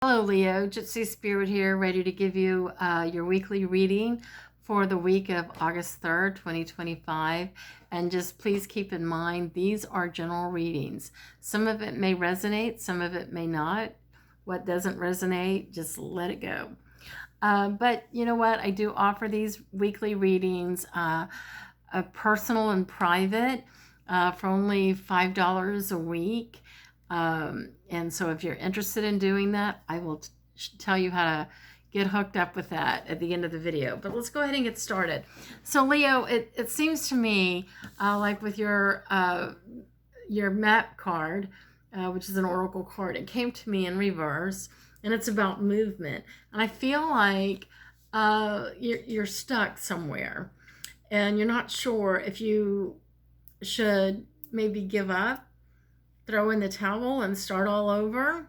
Hello, Leo. Gypsy Spirit here, ready to give you your weekly reading for the week of August 3rd, 2025. And just please keep in mind, these are general readings. Some of it may resonate, some of it may not. What doesn't resonate, just let it go. But you know what? I do offer these weekly readings, personal and private, for only $5 a week. And so if you're interested in doing that, I will tell you how to get hooked up with that at the end of the video. But let's go ahead and get started. So Leo, it seems to me like with your map card, which is an oracle card, it came to me in reverse, and it's about movement. And I feel like you're stuck somewhere, and you're not sure if you should maybe give up, throw in the towel and start all over.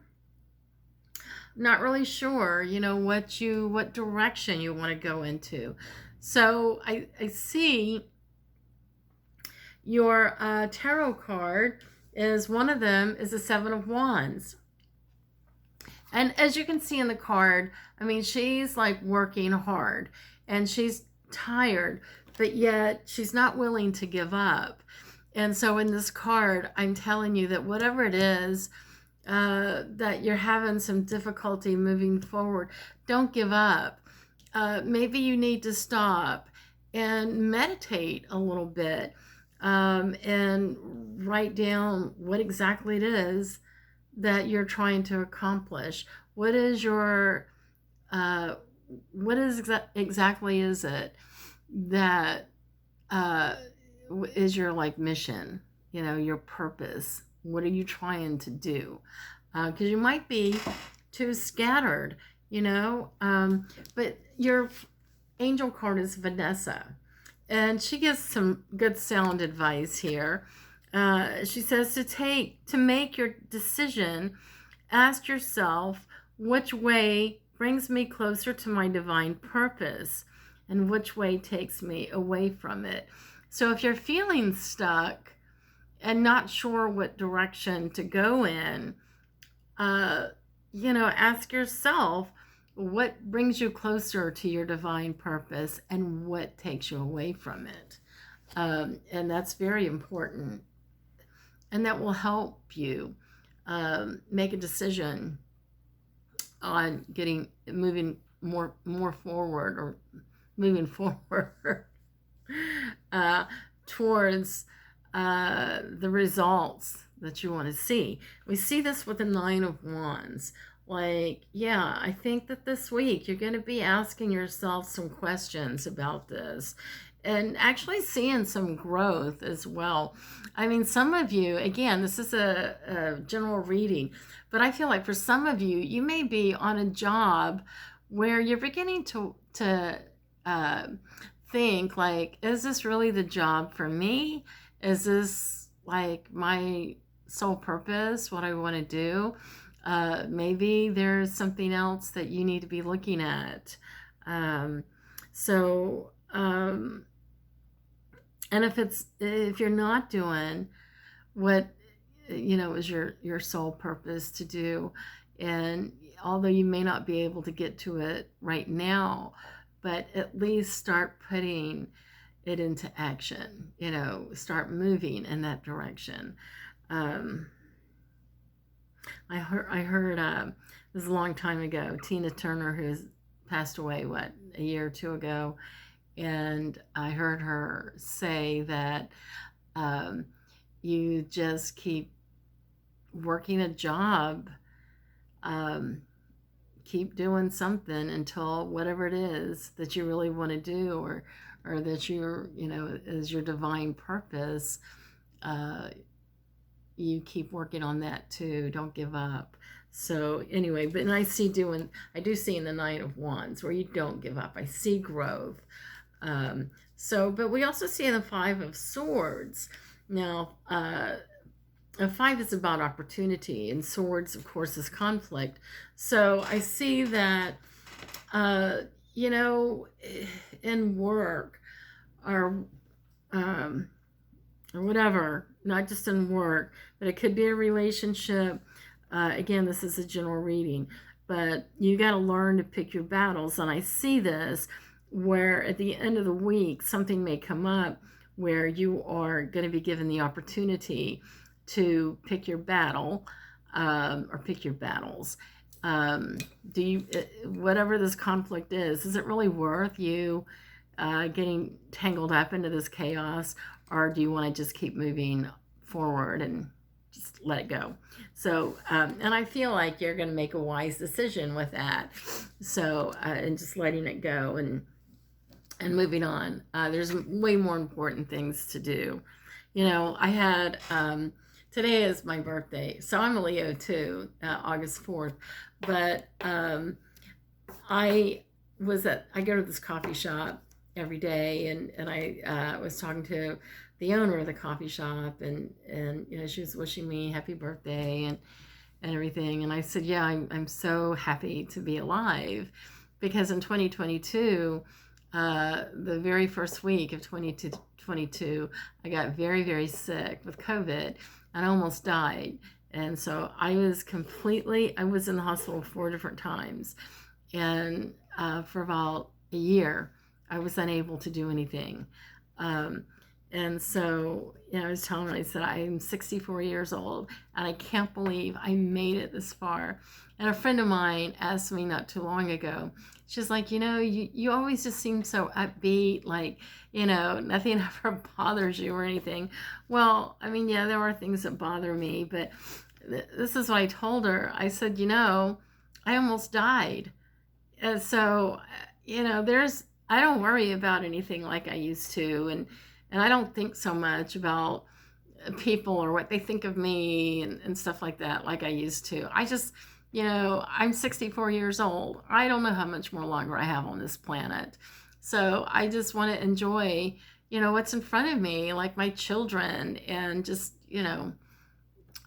Not really sure, what direction you want to go into. So I see your tarot card is one of them is the Seven of Wands. And as you can see in the card, I mean, she's like working hard and she's tired, but yet she's not willing to give up. And so in this card, I'm telling you that whatever it is that you're having some difficulty moving forward, don't give up. Maybe you need to stop and meditate a little bit and write down what exactly it is that you're trying to accomplish. What is your, exactly is it that is your mission, your purpose? What are you trying to do? Because you might be too scattered, but your angel card is Vanessa, and she gives some good sound advice here. She says to make your decision, ask yourself which way brings me closer to my divine purpose and which way takes me away from it. So if you're feeling stuck and not sure what direction to go in, ask yourself what brings you closer to your divine purpose and what takes you away from it. And that's very important. And that will help you make a decision on moving more forward, or moving forward towards the results that you want to see. We see this with the Nine of Wands. I think that this week you're going to be asking yourself some questions about this and actually seeing some growth as well. I mean, some of you, again, this is a general reading, but I feel like for some of you, you may be on a job where you're beginning to think is this really the job for me? Is this my sole purpose, what I want to do? Maybe there's something else that you need to be looking at. And if you're not doing what is your sole purpose to do, and although you may not be able to get to it right now, but at least start putting it into action, start moving in that direction. I heard this is a long time ago, Tina Turner, who's passed away, a year or two ago, and I heard her say that you just keep working a job, keep doing something until whatever it is that you really want to do, or that is your divine purpose. You keep working on that too. Don't give up. So anyway, but I do see in the Nine of Wands where you don't give up. I see growth. But we also see in the Five of Swords. Now, a five is about opportunity, and swords, of course, is conflict. So I see that, in work or whatever, not just in work, but it could be a relationship. Again, this is a general reading, but you got to learn to pick your battles. And I see this where at the end of the week, something may come up where you are going to be given the opportunity to pick your battle, or pick your battles. Do you, whatever this conflict is it really worth you getting tangled up into this chaos, or do you want to just keep moving forward and just let it go? So, and I feel like you're going to make a wise decision with that. So, and just letting it go and moving on. There's way more important things to do. You know, I had, today is my birthday, so I'm a Leo too, August 4th, but I go to this coffee shop every day, and I was talking to the owner of the coffee shop, and you know, she was wishing me happy birthday and everything, and I said, yeah, I'm so happy to be alive, because in 2022, the very first week of 2022, I got very, very sick with COVID and I almost died. And so I was in the hospital 4 different times. And for about a year, I was unable to do anything. And so, you know, I was telling her, I said, I'm 64 years old and I can't believe I made it this far. And a friend of mine asked me not too long ago, she's like, you know, you always just seem so upbeat, like, you know, nothing ever bothers you or anything. Well, I mean, yeah, there are things that bother me, but this is what I told her. I said, you know, I almost died. And so, you know, I don't worry about anything like I used to. And I don't think so much about people or what they think of me and stuff like that like I used to. I just, you know, I'm 64 years old. I don't know how much more longer I have on this planet. So I just want to enjoy, you know, what's in front of me, like my children, and just, you know,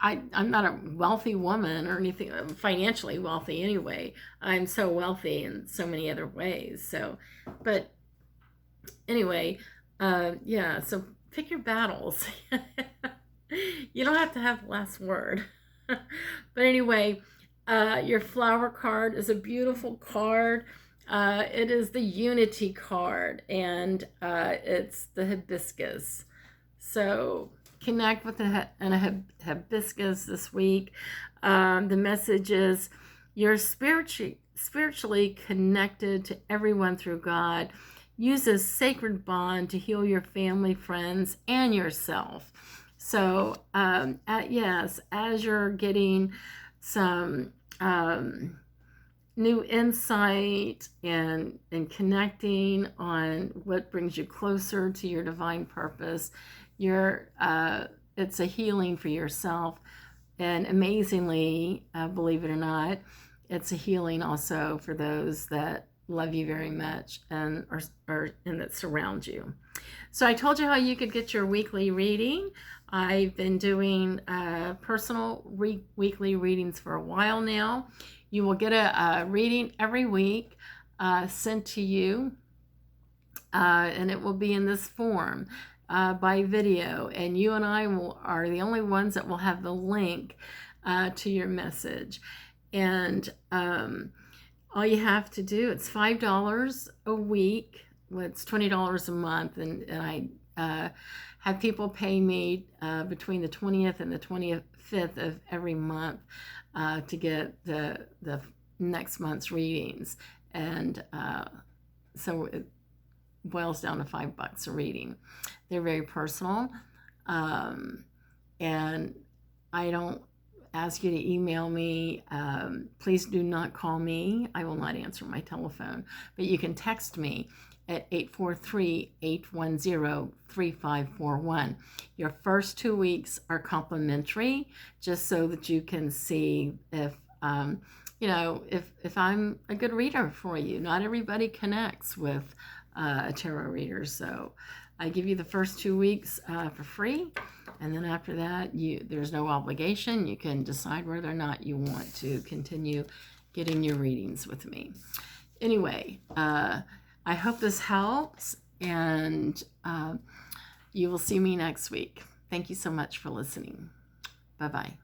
I'm not a wealthy woman or anything, financially wealthy anyway. I'm so wealthy in so many other ways. So, but anyway, yeah, so pick your battles. You don't have to have the last word. But anyway, your flower card is a beautiful card. It is the Unity card, and it's the hibiscus. So connect with a hibiscus this week. The message is you're spiritually connected to everyone through God. Use a sacred bond to heal your family, friends, and yourself. So, yes, as you're getting some new insight and connecting on what brings you closer to your divine purpose, it's a healing for yourself. And amazingly, believe it or not, it's a healing also for those that love you very much and that surround you. So I told you how you could get your weekly reading. I've been doing personal weekly readings for a while now. You will get a reading every week sent to you, and it will be in this form by video, and you and I are the only ones that will have the link to your message. And all you have to do, it's $5 a week. Well, it's $20 a month, and I have people pay me between the 20th and the 25th of every month to get the next month's readings, and so it boils down to $5 a reading. They're very personal, and I don't ask you to email me. Please do not call me. I will not answer my telephone, but you can text me at 843-810-3541. Your first 2 weeks are complimentary, just so that you can see if you know, if I'm a good reader for you. Not everybody connects with a tarot reader, so I give you the first 2 weeks for free, and then after that, there's no obligation. You can decide whether or not you want to continue getting your readings with me. Anyway, I hope this helps, and you will see me next week. Thank you so much for listening. Bye-bye.